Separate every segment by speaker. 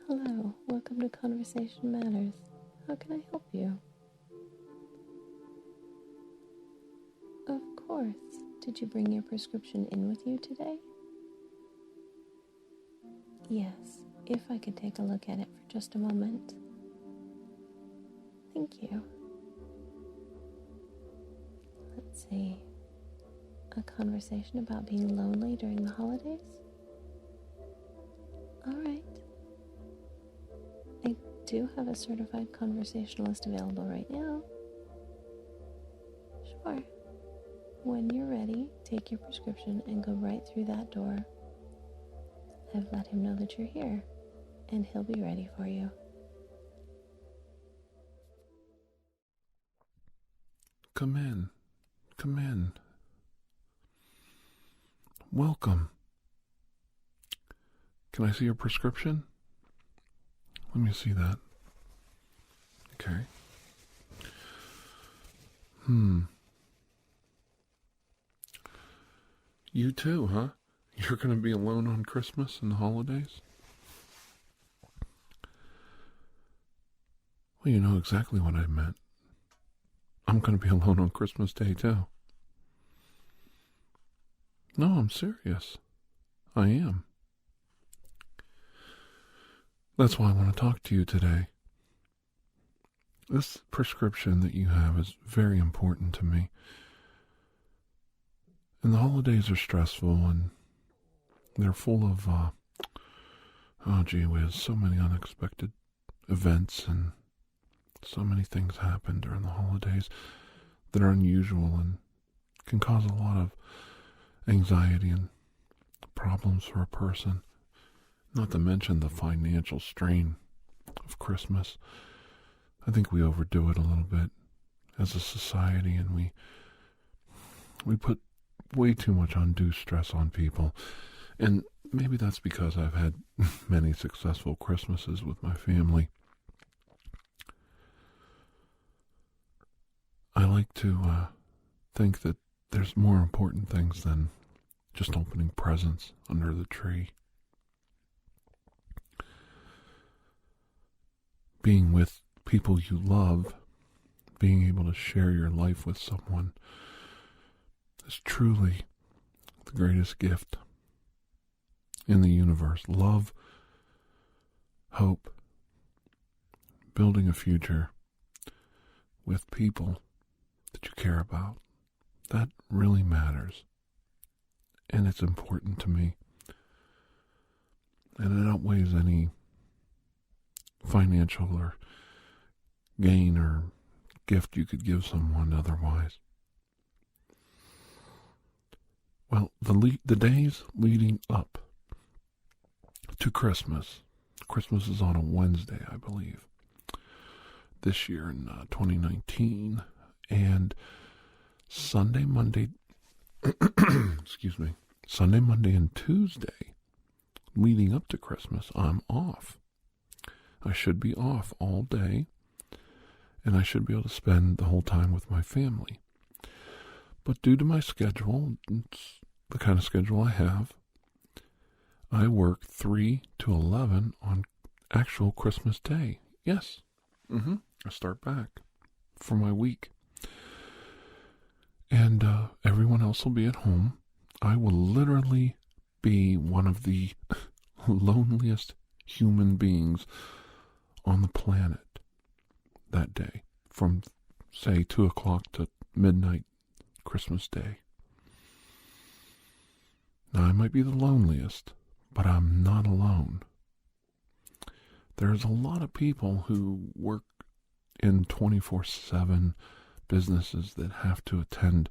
Speaker 1: Hello, welcome to Conversation Matters. How can I help you? Of course. Did you bring your prescription in with you today? Yes, if I could take a look at it for just a moment. Thank you. Let's see. A conversation about being lonely during the holidays? Alright. I do have a certified conversationalist available right now. Sure. When you're ready, take your prescription and go right through that door. I've let him know that you're here, and he'll be ready for you.
Speaker 2: Come in. Come in. Welcome. Can I see your prescription? Let me see that. Okay. You too, huh? You're going to be alone on Christmas and the holidays? Well, you know exactly what I meant. I'm going to be alone on Christmas Day, too. No, I'm serious. I am. That's why I want to talk to you today. This prescription that you have is very important to me. And the holidays are stressful and they're full of, so many unexpected events and so many things happen during the holidays that are unusual and can cause a lot of anxiety and problems for a person. Not to mention the financial strain of Christmas. I think we overdo it a little bit as a society, and we put way too much undue stress on people. And maybe that's because I've had many successful Christmases with my family. I like to think that there's more important things than just opening presents under the tree. Being with people you love, being able to share your life with someone is truly the greatest gift in the universe. Love, hope, building a future with people that you care about. That really matters. And it's important to me. And it outweighs any financial or gain or gift you could give someone otherwise. Well, the days leading up to Christmas is on a Wednesday, I believe, this year in 2019, and Sunday, Monday, Sunday, Monday, and Tuesday leading up to Christmas, I'm off. I should be off all day, and I should be able to spend the whole time with my family. But due to my schedule, it's the kind of schedule I have, I work 3 to 11 on actual Christmas Day. Yes. I start back for my week. And everyone else will be at home. I will literally be one of the loneliest human beings on the planet that day, from, say, 2 o'clock to midnight Christmas Day. Now, I might be the loneliest, but I'm not alone. There's a lot of people who work in 24/7 businesses that have to attend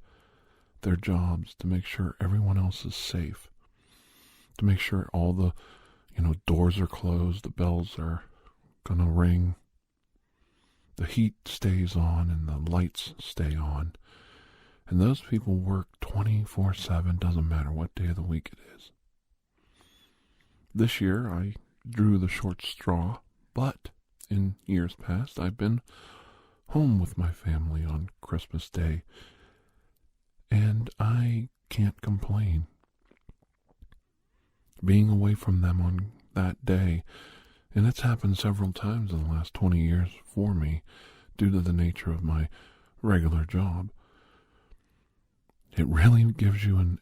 Speaker 2: their jobs to make sure everyone else is safe, to make sure all the, doors are closed, the bells are gonna ring, the heat stays on, and the lights stay on. And those people work 24/7, doesn't matter what day of the week it is. This year, I drew the short straw, but in years past, I've been home with my family on Christmas Day, and I can't complain. Being away from them on that day And it's happened several times in the last 20 years for me due to the nature of my regular job. It really gives you an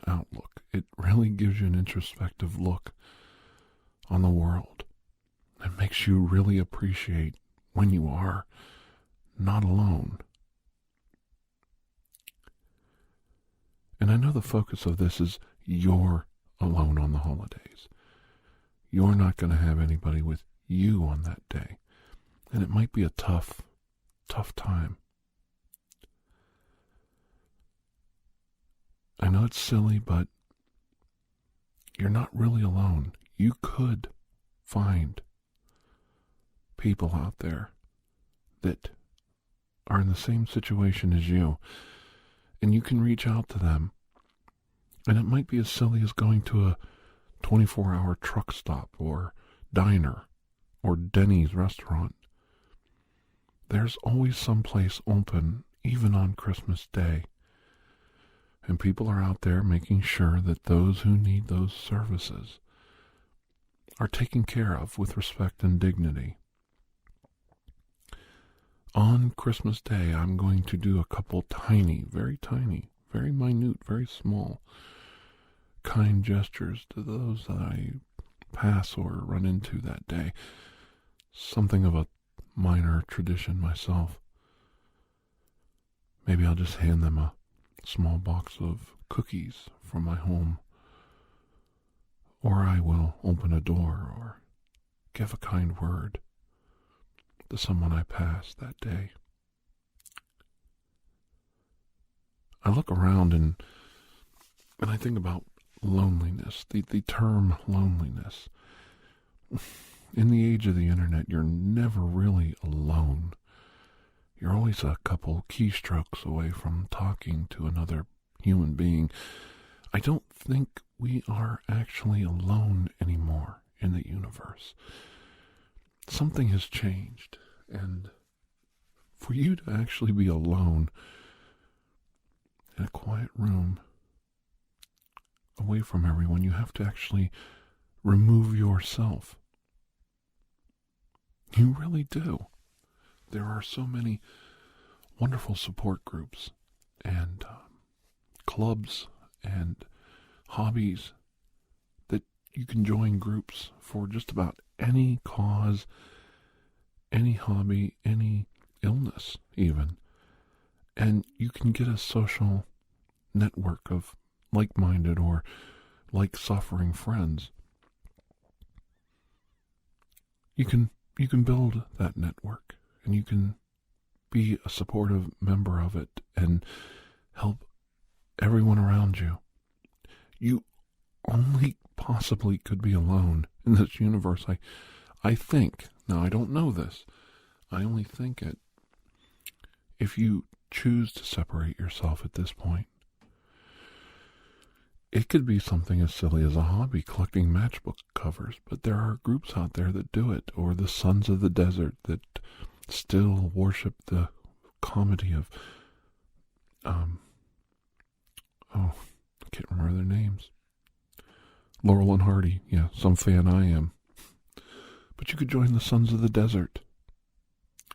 Speaker 2: outlook. It really gives you an introspective look on the world. It makes you really appreciate when you are not alone. And I know the focus of this is you're alone on the holidays. You're not going to have anybody with you on that day. And it might be a tough time. I know it's silly, but you're not really alone. You could find people out there that are in the same situation as you, and you can reach out to them. And it might be as silly as going to a 24-hour truck stop or diner or Denny's restaurant. There's always some place open, even on Christmas Day. And people are out there making sure that those who need those services are taken care of with respect and dignity. On Christmas Day, I'm going to do a couple tiny, very minute, very small, kind gestures to those that I pass or run into that day. Something of a minor tradition myself. Maybe I'll just hand them a small box of cookies from my home. Or I will open a door or give a kind word to someone I pass that day. I look around and I think about loneliness, the term loneliness. In the age of the internet, you're never really alone. You're always a couple keystrokes away from talking to another human being. I don't think we are actually alone anymore in the universe. Something has changed, and for you to actually be alone in a quiet room, away from everyone, you have to actually remove yourself. You really do. There are so many wonderful support groups and clubs and hobbies that you can join groups for just about any cause, any hobby, any illness even. And you can get a social network of like-minded or like-suffering friends. You can build that network, and you can be a supportive member of it and help everyone around you. You only possibly could be alone in this universe. I think, now I don't know this, I only think it, if you choose to separate yourself at this point. It could be something as silly as a hobby, collecting matchbook covers, but there are groups out there that do it, or the Sons of the Desert that still worship the comedy of, I can't remember their names. Laurel and Hardy, yeah, some fan I am. But you could join the Sons of the Desert.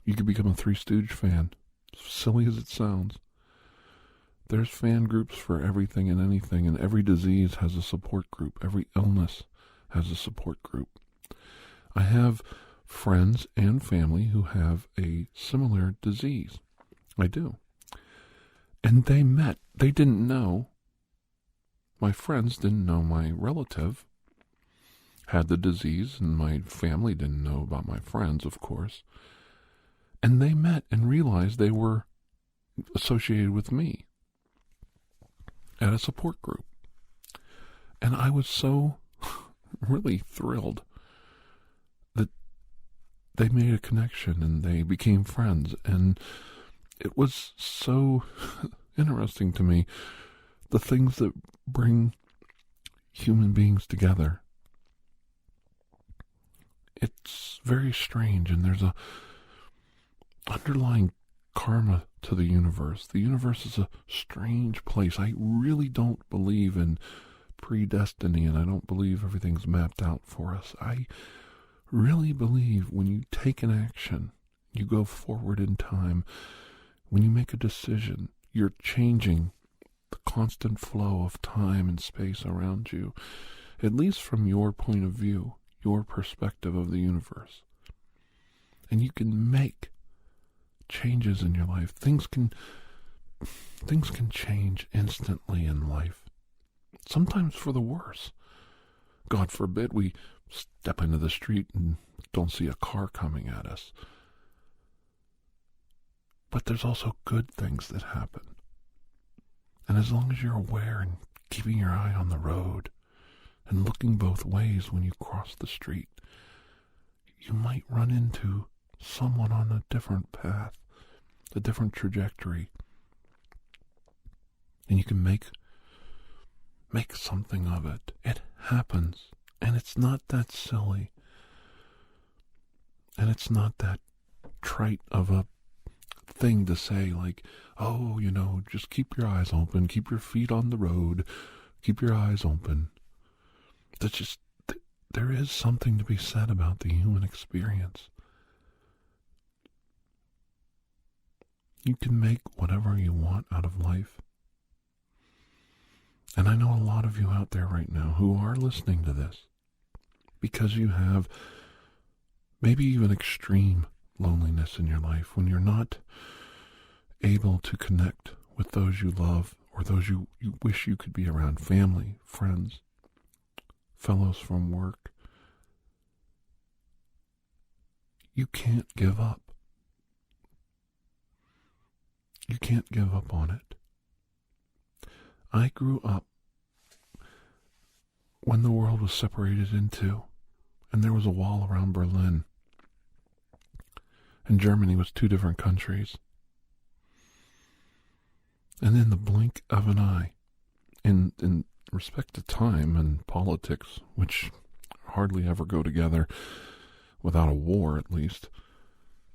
Speaker 2: You could become a Three Stooge fan, silly as it sounds. There's fan groups for everything and anything, and every disease has a support group. Every illness has a support group. I have friends and family who have a similar disease. I do. And they met. They didn't know. My friends didn't know my relative had the disease, and my family didn't know about my friends, of course. And they met and realized they were associated with me at a support group. And I was so really thrilled that they made a connection and they became friends. And it was so interesting to me, the things that bring human beings together. It's very strange, and there's a underlying karma to the universe. The universe is a strange place. I really don't believe in predestiny, and I don't believe everything's mapped out for us. I really believe when you take an action, you go forward in time, when you make a decision, you're changing the constant flow of time and space around you, at least from your point of view, your perspective of the universe. And you can make changes in your life. Things can change instantly in life, sometimes for the worse. God forbid we step into the street and don't see a car coming at us. But there's also good things that happen. And as long as you're aware and keeping your eye on the road and looking both ways when you cross the street, you might run into someone on a different path, a different trajectory. And you can make something of it. It happens. And it's not that silly. And it's not that trite of a thing to say, like, oh, just keep your eyes open, keep your feet on the road, keep your eyes open. That's just, there is something to be said about the human experience. You can make whatever you want out of life. And I know a lot of you out there right now who are listening to this because you have maybe even extreme loneliness in your life, when you're not able to connect with those you love or those you wish you could be around, family, friends, fellows from work. You can't give up. You can't give up on it. I grew up when the world was separated in two, and there was a wall around Berlin, and Germany was two different countries. And in the blink of an eye, in respect to time and politics, which hardly ever go together without a war at least,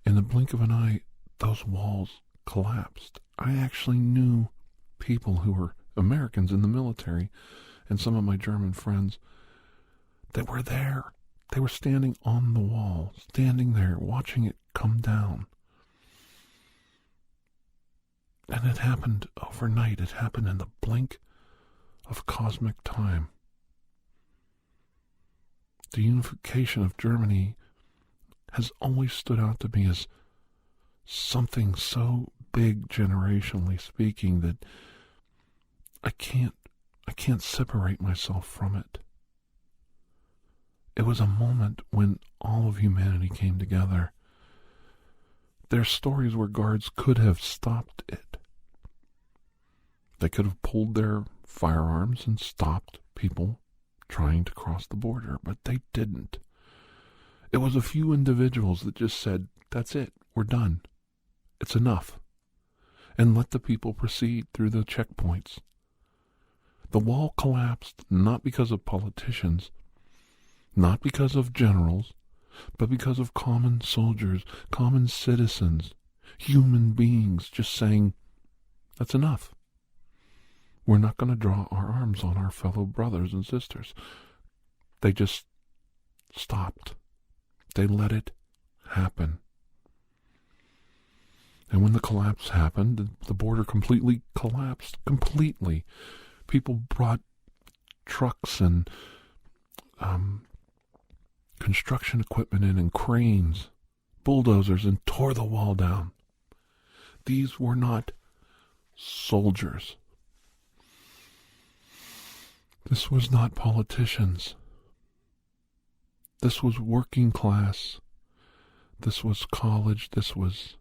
Speaker 2: in the blink of an eye, those walls collapsed. I actually knew people who were Americans in the military, and some of my German friends that were there. They were standing on the wall, standing there, watching it come down. And it happened overnight. It happened in the blink of cosmic time. The unification of Germany has always stood out to me as something so big, generationally speaking, that I can't separate myself from it. It was a moment when all of humanity came together. There are stories where guards could have stopped it. They could have pulled their firearms and stopped people trying to cross the border, but they didn't. It was a few individuals that just said, that's it, we're done. It's enough. And let the people proceed through the checkpoints. The wall collapsed not because of politicians, not because of generals, but because of common soldiers, common citizens, human beings just saying, that's enough. We're not going to draw our arms on our fellow brothers and sisters. They just stopped. They let it happen. And when the collapse happened, the border completely collapsed. Completely. People brought trucks and construction equipment in and cranes, bulldozers, and tore the wall down. These were not soldiers. This was not politicians. This was working class. This was college. This was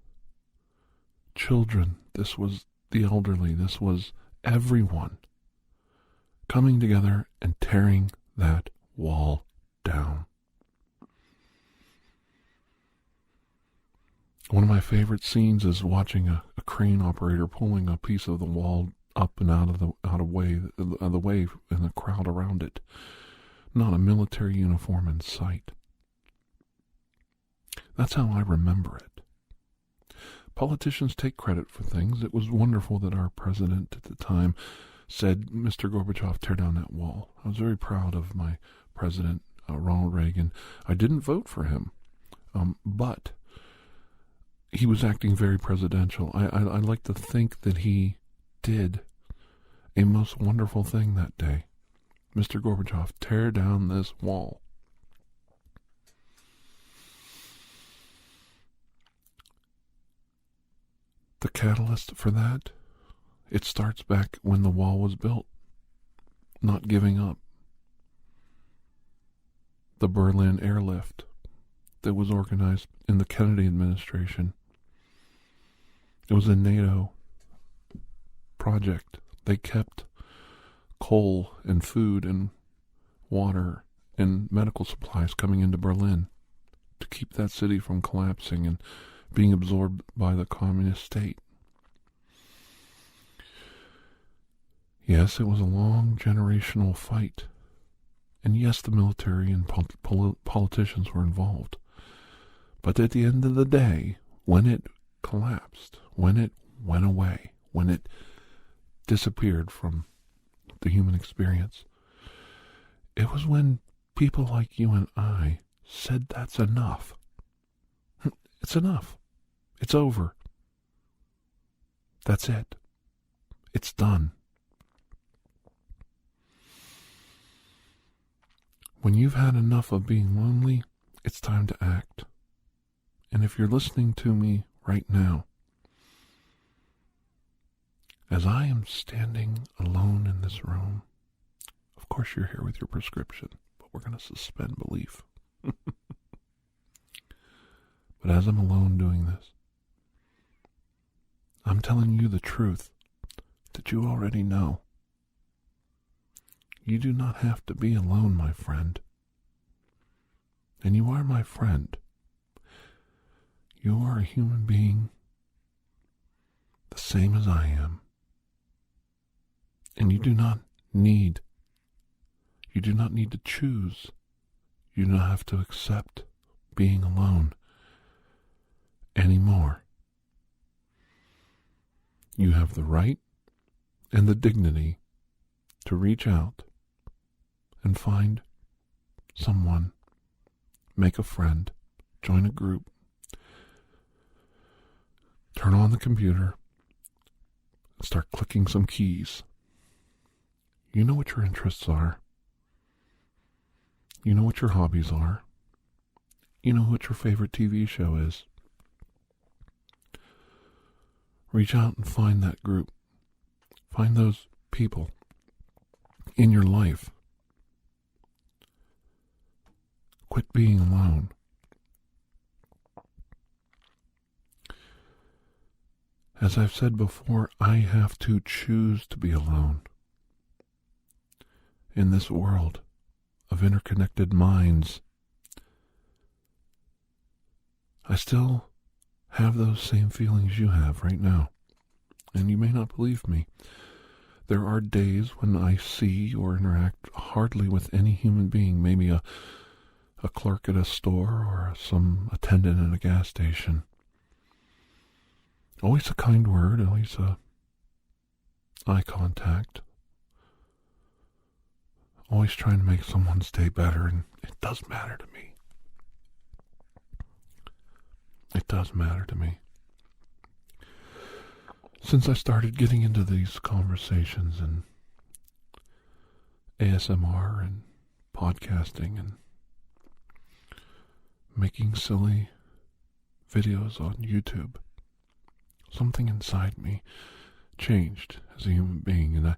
Speaker 2: children. This was the elderly. This was everyone coming together and tearing that wall down. One of my favorite scenes is watching a crane operator pulling a piece of the wall up and out of the way and the crowd around it. Not a military uniform in sight. That's how I remember it. Politicians take credit for things. It was wonderful that our president at the time said, Mr. Gorbachev, tear down that wall. I was very proud of my president, Ronald Reagan. I didn't vote for him, but he was acting very presidential. I like to think that he did a most wonderful thing that day. Mr. Gorbachev, tear down this wall. The catalyst for that, it starts back when the wall was built. Not giving up. The Berlin airlift that was organized in the Kennedy administration. It was a NATO project. They kept coal and food and water and medical supplies coming into Berlin to keep that city from collapsing and being absorbed by the communist state. Yes, it was a long generational fight. And yes, the military and politicians were involved. But at the end of the day, when it collapsed, when it went away, when it disappeared from the human experience, it was when people like you and I said that's enough. It's enough. It's over. That's it. It's done. When you've had enough of being lonely, it's time to act. And if you're listening to me right now, as I am standing alone in this room, of course you're here with your prescription, but we're going to suspend belief. But as I'm alone doing this, I'm telling you the truth that you already know. You do not have to be alone, my friend. And you are my friend. You are a human being the same as I am. And you do not need to choose. You do not have to accept being alone anymore. You have the right and the dignity to reach out and find someone, make a friend, join a group, turn on the computer, and start clicking some keys. You know what your interests are. You know what your hobbies are. You know what your favorite TV show is. Reach out and find that group. Find those people in your life. Quit being alone. As I've said before, I have to choose to be alone. In this world of interconnected minds, I still have those same feelings you have right now. And you may not believe me. There are days when I see or interact hardly with any human being, maybe a clerk at a store or some attendant at a gas station. Always a kind word, always a eye contact. Always trying to make someone's day better, and it does matter to me. It does matter to me. Since I started getting into these conversations and ASMR and podcasting and making silly videos on YouTube, something inside me changed as a human being. And I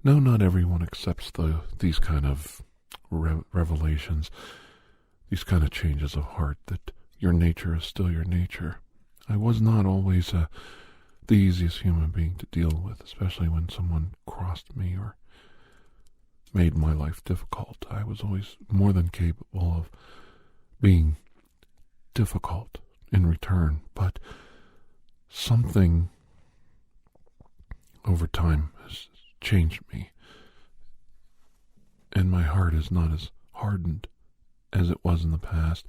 Speaker 2: know not everyone accepts these kind of revelations, these kind of changes of heart, that your nature is still your nature. I was not always the easiest human being to deal with, especially when someone crossed me or made my life difficult. I was always more than capable of being difficult in return, but something over time has changed me, and my heart is not as hardened as it was in the past.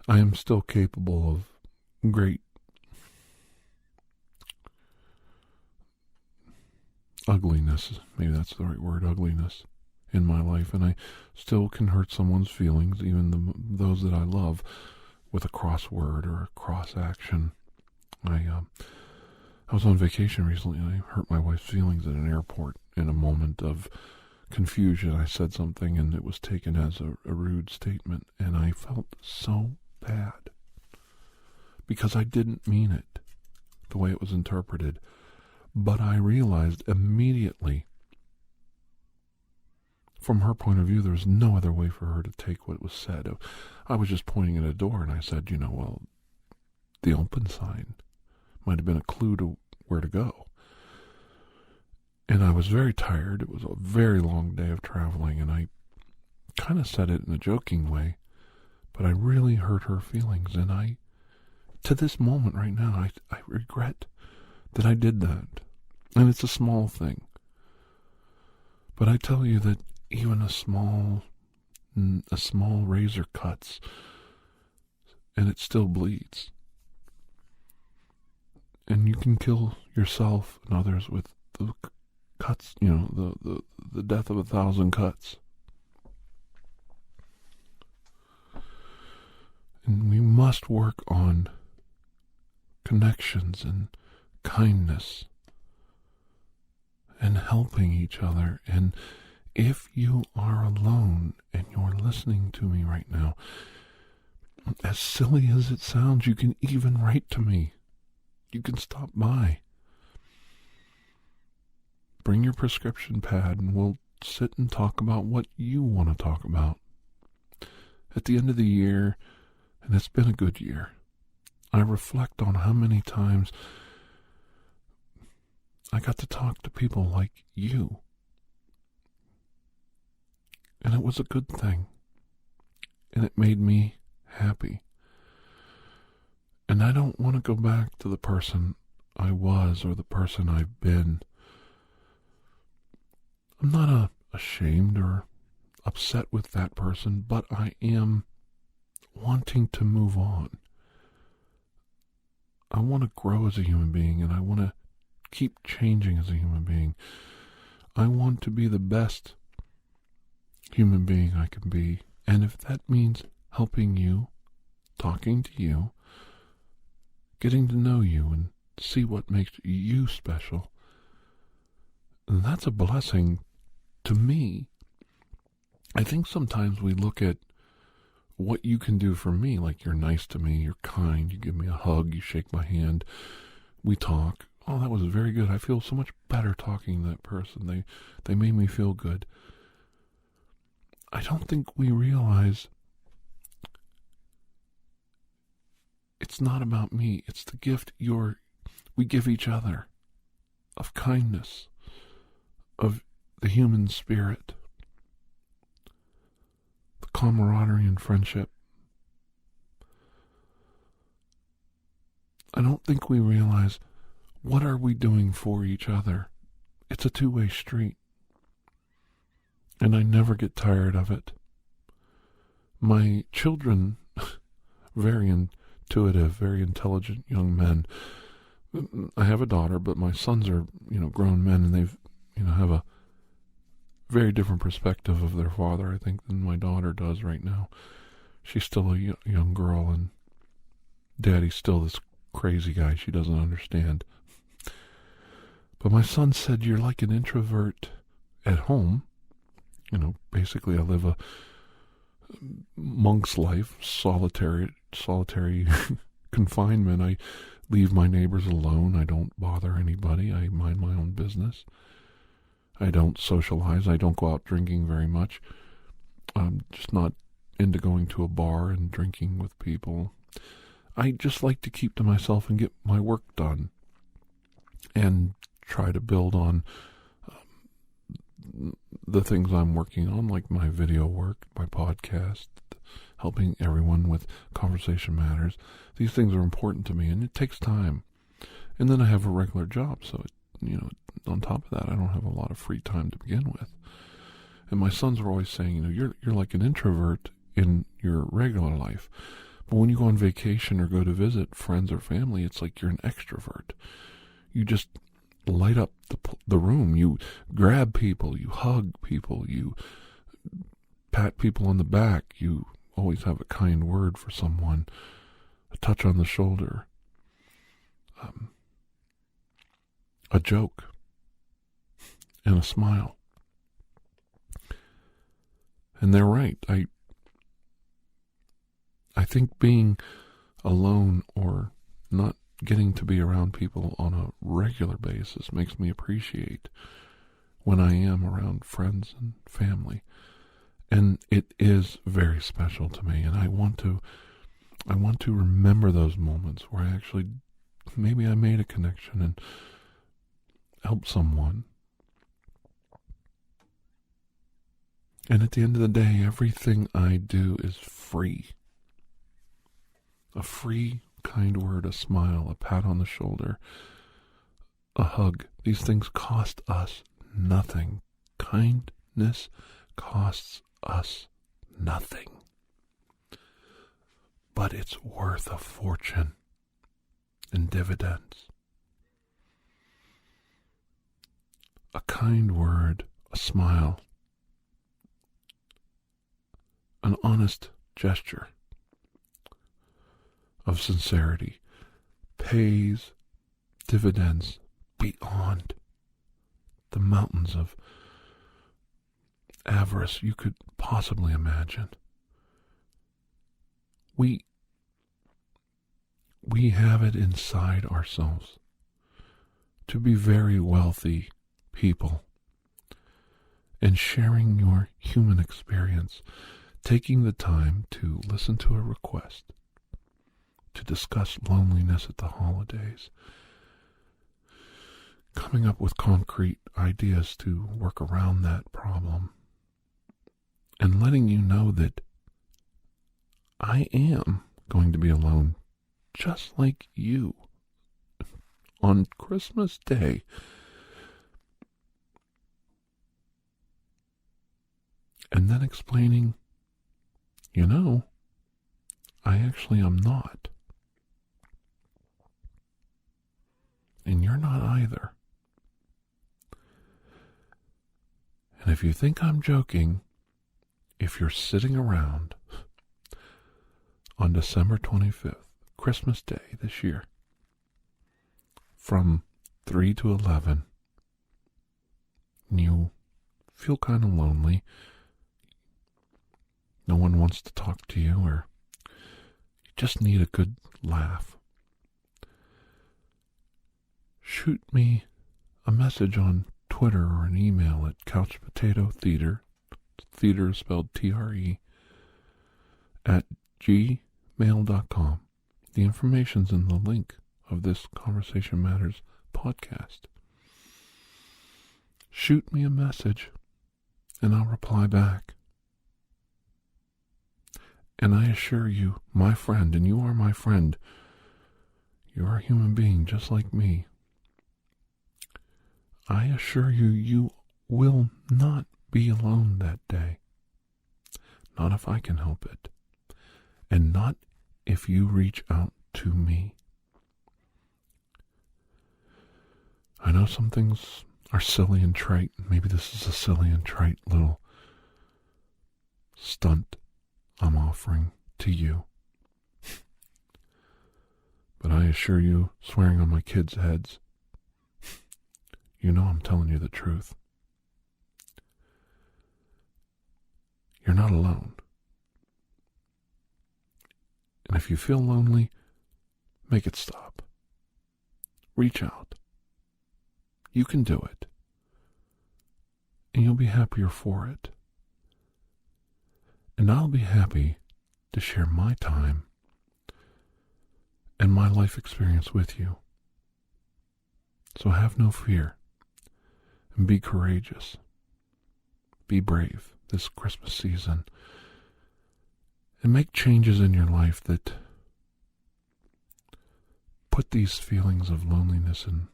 Speaker 2: I am still capable of great ugliness, maybe that's the right word, ugliness in my life, and I still can hurt someone's feelings, even those that I love, with a cross word or a cross action. I was on vacation recently, and I hurt my wife's feelings at an airport in a moment of confusion. I said something, and it was taken as a rude statement, and I felt so bad because I didn't mean it the way it was interpreted. But I realized immediately, from her point of view, there was no other way for her to take what was said. I was just pointing at a door, and I said, well, the open sign might have been a clue to where to go. And I was very tired. It was a very long day of traveling, and I kind of said it in a joking way, but I really hurt her feelings, and to this moment right now, I regret that I did that. And it's a small thing. But I tell you that even a small razor cuts, and it still bleeds. And you can kill yourself and others with the cuts, the death of 1,000 cuts. And we must work on connections and kindness and helping each other. And if you are alone and you're listening to me right now, as silly as it sounds, you can even write to me. You can stop by. Bring your prescription pad and we'll sit and talk about what you want to talk about. At the end of the year, and it's been a good year, I reflect on how many times I got to talk to people like you. And it was a good thing. And it made me happy. And I don't want to go back to the person I was or the person I've been. I'm not ashamed or upset with that person, but I am wanting to move on. I want to grow as a human being, and I want to keep changing as a human being. I want to be the best human being I can be. And if that means helping you, talking to you, getting to know you and see what makes you special, that's a blessing to me. I think sometimes we look at what you can do for me, like you're nice to me, you're kind, you give me a hug, you shake my hand, we talk. Oh, that was very good. I feel so much better talking to that person. They made me feel good. I don't think we realize it's not about me. It's the gift we give each other of kindness, of the human spirit, the camaraderie and friendship. I don't think we realize what are we doing for each other. It's a two-way street. And I never get tired of it. My children, very intuitive, very intelligent young men. I have a daughter, but my sons are, grown men, and they've, have a very different perspective of their father, I think, than my daughter does right now. She's still a young girl, and Daddy's still this crazy guy she doesn't understand. But my son said, "You're like an introvert at home." Basically I live a monk's life, solitary confinement. I leave my neighbors alone. I don't bother anybody. I mind my own business. I don't socialize. I don't go out drinking very much. I'm just not into going to a bar and drinking with people. I just like to keep to myself and get my work done and try to build on the things I'm working on, like my video work, my podcast, helping everyone with Conversation Matters. These things are important to me, and it takes time. And then I have a regular job, so, on top of that, I don't have a lot of free time to begin with. And my sons are always saying, you're like an introvert in your regular life. But when you go on vacation or go to visit friends or family, it's like you're an extrovert. You just light up the room. You grab people, you hug people, you pat people on the back, you always have a kind word for someone, a touch on the shoulder, a joke, and a smile. And they're right. I think being alone or not getting to be around people on a regular basis makes me appreciate when I am around friends and family. And it is very special to me, and I want to remember those moments where I actually, maybe I made a connection and helped someone. And at the end of the day, everything I do is free. A free, kind word, a smile, a pat on the shoulder, a hug. These things cost us nothing. Kindness costs us nothing. But it's worth a fortune in dividends. A kind word, a smile, an honest gesture of sincerity pays dividends beyond the mountains of avarice you could possibly imagine. We have it inside ourselves to be very wealthy people, and sharing your human experience, taking the time to listen to a request, to discuss loneliness at the holidays, coming up with concrete ideas to work around that problem, and letting you know that I am going to be alone just like you on Christmas Day. And then explaining, I actually am not. And you're not either. And if you think I'm joking, if you're sitting around on December 25th, Christmas Day this year, from 3 to 11, and you feel kind of lonely, no one wants to talk to you, or you just need a good laugh, shoot me a message on Twitter or an email at couchpotatotheater, theater is spelled TRE, at gmail.com. The information's in the link of this Conversation Matters podcast. Shoot me a message and I'll reply back. And I assure you, my friend, and you are my friend, you're a human being just like me. I assure you, you will not be alone that day. Not if I can help it. And not if you reach out to me. I know some things are silly and trite. Maybe this is a silly and trite little stunt I'm offering to you. But I assure you, swearing on my kids' heads, you know I'm telling you the truth. You're not alone. And if you feel lonely, make it stop. Reach out. You can do it. And you'll be happier for it. And I'll be happy to share my time and my life experience with you. So have no fear and be courageous. Be brave this Christmas season and make changes in your life that put these feelings of loneliness and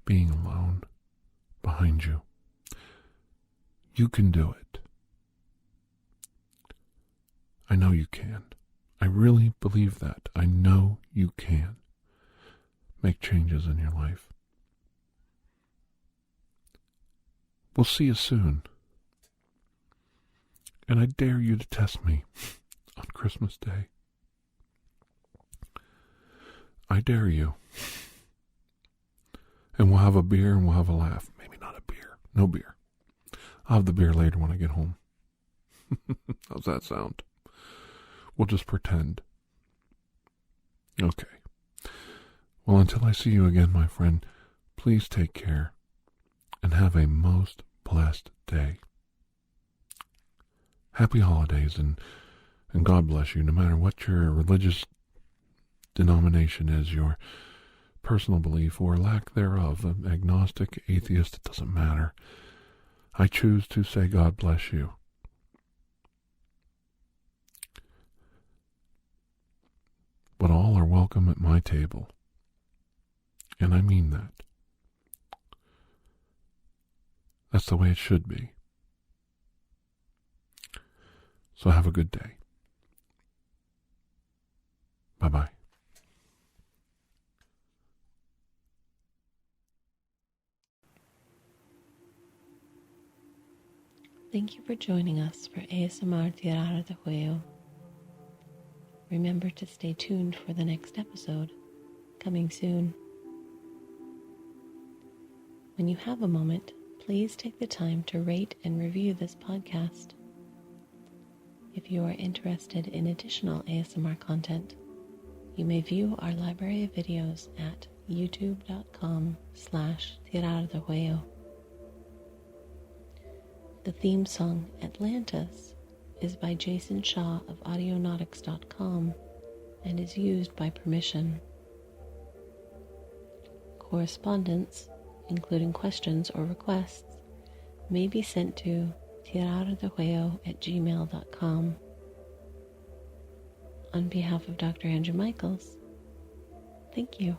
Speaker 2: being alone behind you. You can do it. I know you can. I really believe that. I know you can make changes in your life. We'll see you soon. And I dare you to test me on Christmas Day. I dare you. And we'll have a beer and we'll have a laugh. Maybe not a beer. No beer. I'll have the beer later when I get home. How's that sound? We'll just pretend. Okay. Well, until I see you again, my friend, please take care and have a most blessed day. Happy holidays and God bless you, no matter what your religious denomination is, your personal belief or lack thereof, agnostic, atheist, it doesn't matter. I choose to say God bless you. But all are welcome at my table. And I mean that. That's the way it should be. So have a good day. Bye-bye.
Speaker 1: Thank you for joining us for ASMR TirarADeguello. Remember to stay tuned for the next episode, coming soon. When you have a moment, please take the time to rate and review this podcast. If you are interested in additional ASMR content, you may view our library of videos at youtube.com/TirarADeguello. The theme song, Atlantis, is by Jason Shaw of Audionautics.com and is used by permission. Correspondence, including questions or requests, may be sent to TirarADeguello@gmail.com. On behalf of Dr. Andrew Michaels, thank you.